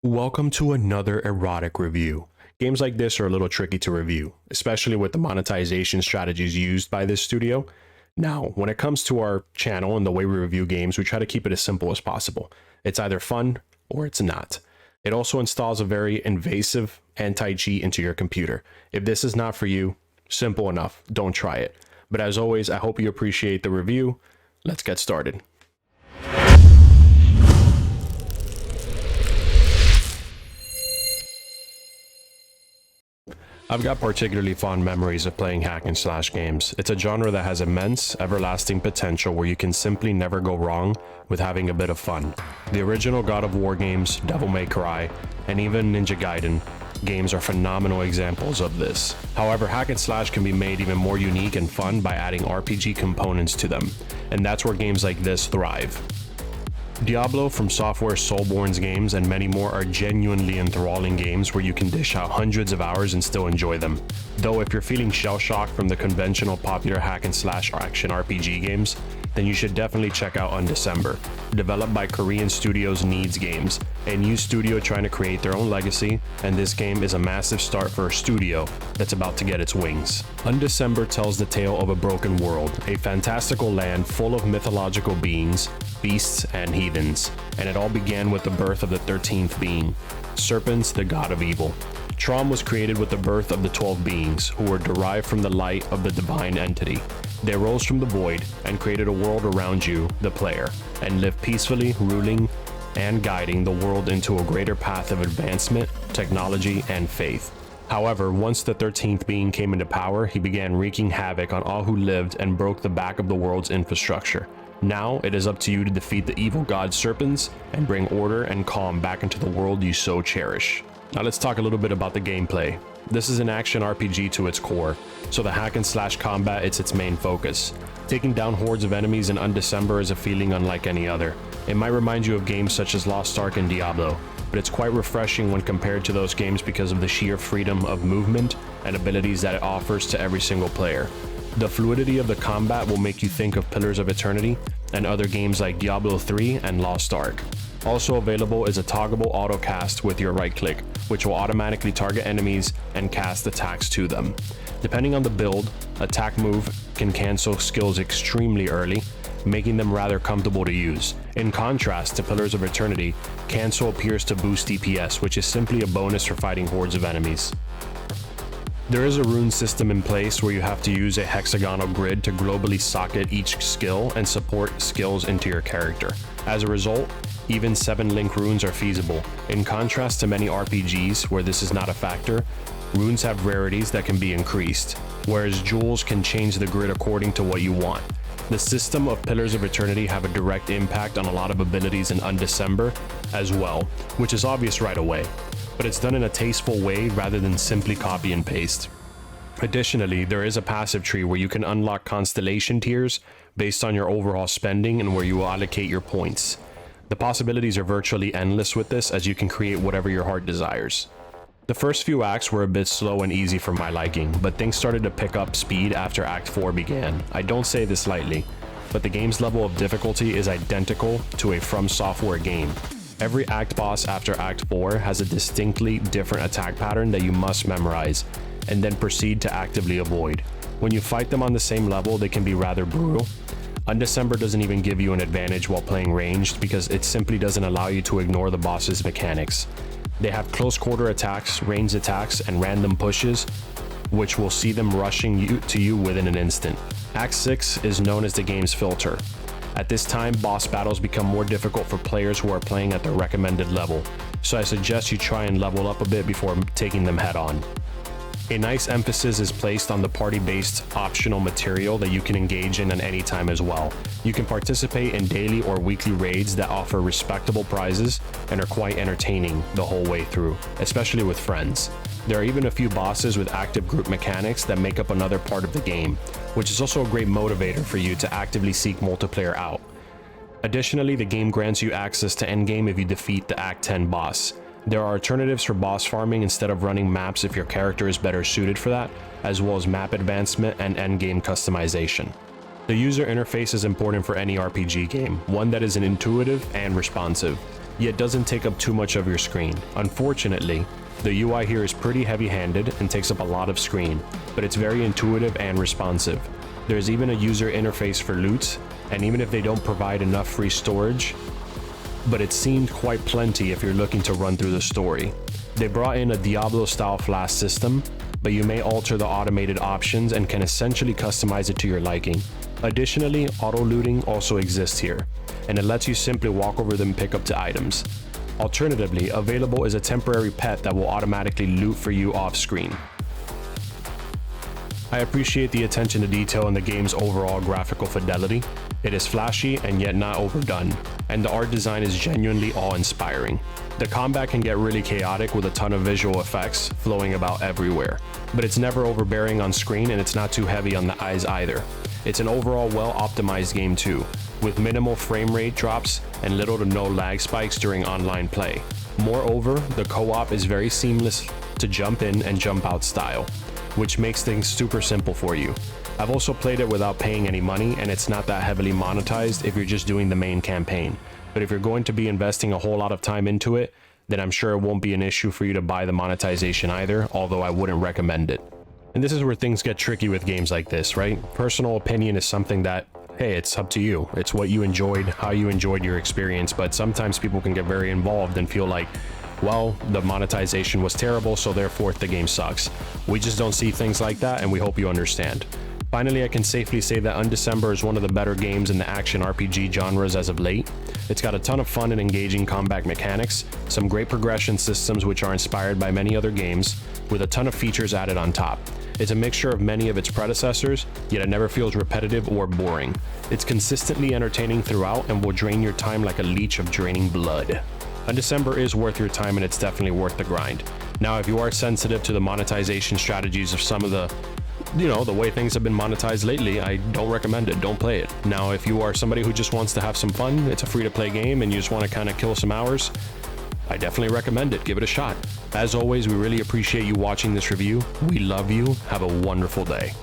Welcome to another erotic review. Games like this are a little tricky to review, especially with the monetization strategies used by this studio. Now, when it comes to our channel and the way we review games, we try to keep it as simple as possible. It's either fun or it's not. It also installs a very invasive anti-cheat into your computer. If this is not for you, simple enough, don't try it. But as always, I hope you appreciate the review. Let's get started. I've got particularly fond memories of playing hack and slash games. It's a genre that has immense, everlasting potential where you can simply never go wrong with having a bit of fun. The original God of War games, Devil May Cry, and even Ninja Gaiden games are phenomenal examples of this. However, hack and slash can be made even more unique and fun by adding RPG components to them, and that's where games like this thrive. Diablo from Software Soulborn's games and many more are genuinely enthralling games where you can dish out hundreds of hours and still enjoy them. Though if you're feeling shell-shocked from the conventional popular hack and slash action RPG games, then you should definitely check out Undecember, developed by Korean studios Needs Games, a new studio trying to create their own legacy, and this game is a massive start for a studio that's about to get its wings. Undecember tells the tale of a broken world, a fantastical land full of mythological beings, beasts, and heathens, and it all began with the birth of the 13th being, Serpents, the god of evil. Trom was created with the birth of the 12 beings, who were derived from the light of the divine entity. They rose from the void and created a world around you, the player, and lived peacefully, ruling and guiding the world into a greater path of advancement, technology, and faith. However, once the 13th being came into power, he began wreaking havoc on all who lived and broke the back of the world's infrastructure. Now, it is up to you to defeat the evil god Serpents and bring order and calm back into the world you so cherish. Now let's talk a little bit about the gameplay. This is an action RPG to its core, so the hack and slash combat is its main focus. Taking down hordes of enemies in Undecember is a feeling unlike any other. It might remind you of games such as Lost Ark and Diablo, but it's quite refreshing when compared to those games because of the sheer freedom of movement and abilities that it offers to every single player. The fluidity of the combat will make you think of Pillars of Eternity and other games like Diablo 3 and Lost Ark. Also available is a toggleable auto cast with your right click, which will automatically target enemies and cast attacks to them. Depending on the build, attack move can cancel skills extremely early, making them rather comfortable to use. In contrast to Pillars of Eternity, cancel appears to boost DPS, which is simply a bonus for fighting hordes of enemies. There is a rune system in place where you have to use a hexagonal grid to globally socket each skill and support skills into your character. As a result, even 7 link runes are feasible. In contrast to many RPGs where this is not a factor, runes have rarities that can be increased, whereas jewels can change the grid according to what you want. The system of Pillars of Eternity have a direct impact on a lot of abilities in Undecember as well, which is obvious right away, but it's done in a tasteful way rather than simply copy and paste. Additionally, there is a passive tree where you can unlock constellation tiers based on your overall spending and where you will allocate your points. The possibilities are virtually endless with this, as you can create whatever your heart desires. The first few acts were a bit slow and easy for my liking, but things started to pick up speed after Act 4 began. I don't say this lightly, but the game's level of difficulty is identical to a From Software game. Every act boss after Act 4 has a distinctly different attack pattern that you must memorize, and then proceed to actively avoid. When you fight them on the same level, they can be rather brutal. Undecember doesn't even give you an advantage while playing ranged because it simply doesn't allow you to ignore the boss's mechanics. They have close quarter attacks, ranged attacks, and random pushes, which will see them rushing to you within an instant. Act 6 is known as the game's filter. At this time, boss battles become more difficult for players who are playing at their recommended level, so I suggest you try and level up a bit before taking them head on. A nice emphasis is placed on the party-based optional material that you can engage in at any time as well. You can participate in daily or weekly raids that offer respectable prizes and are quite entertaining the whole way through, especially with friends. There are even a few bosses with active group mechanics that make up another part of the game, which is also a great motivator for you to actively seek multiplayer out. Additionally, the game grants you access to endgame if you defeat the Act 10 boss. There are alternatives for boss farming instead of running maps if your character is better suited for that, as well as map advancement and endgame customization. The user interface is important for any RPG game, one that is intuitive and responsive. yet doesn't take up too much of your screen. Unfortunately, the UI here is pretty heavy-handed and takes up a lot of screen, but it's very intuitive and responsive. There's even a user interface for loot, and even if they don't provide enough free storage, but it seemed quite plenty if you're looking to run through the story. They brought in a Diablo-style flash system, but you may alter the automated options and can essentially customize it to your liking. Additionally, auto-looting also exists here, and it lets you simply walk over them and pick up the items. Alternatively, available is a temporary pet that will automatically loot for you off-screen. I appreciate the attention to detail in the game's overall graphical fidelity. It is flashy and yet not overdone, and the art design is genuinely awe-inspiring. The combat can get really chaotic with a ton of visual effects flowing about everywhere, but it's never overbearing on screen and it's not too heavy on the eyes either. It's an overall well-optimized game too, with minimal frame rate drops and little to no lag spikes during online play. Moreover, the co-op is very seamless to jump in and jump out style, which makes things super simple for you. I've also played it without paying any money, and it's not that heavily monetized if you're just doing the main campaign. But if you're going to be investing a whole lot of time into it, then I'm sure it won't be an issue for you to buy the monetization either, although I wouldn't recommend it. And this is where things get tricky with games like this, right? Personal opinion is something that, hey, it's up to you. It's what you enjoyed, how you enjoyed your experience, but sometimes people can get very involved and feel like, well, the monetization was terrible, so therefore the game sucks. We just don't see things like that, and we hope you understand. Finally, I can safely say that Undecember is one of the better games in the action RPG genres as of late. It's got a ton of fun and engaging combat mechanics, some great progression systems which are inspired by many other games, with a ton of features added on top. It's a mixture of many of its predecessors, yet it never feels repetitive or boring. It's consistently entertaining throughout and will drain your time like a leech of draining blood. Undecember is worth your time, and it's definitely worth the grind. Now, if you are sensitive to the monetization strategies of some of the way things have been monetized lately, I don't recommend it. Don't play it. Now, if you are somebody who just wants to have some fun, it's a free-to-play game, and you just want to kind of kill some hours, I definitely recommend it. Give it a shot. As always, we really appreciate you watching this review. We love you. Have a wonderful day.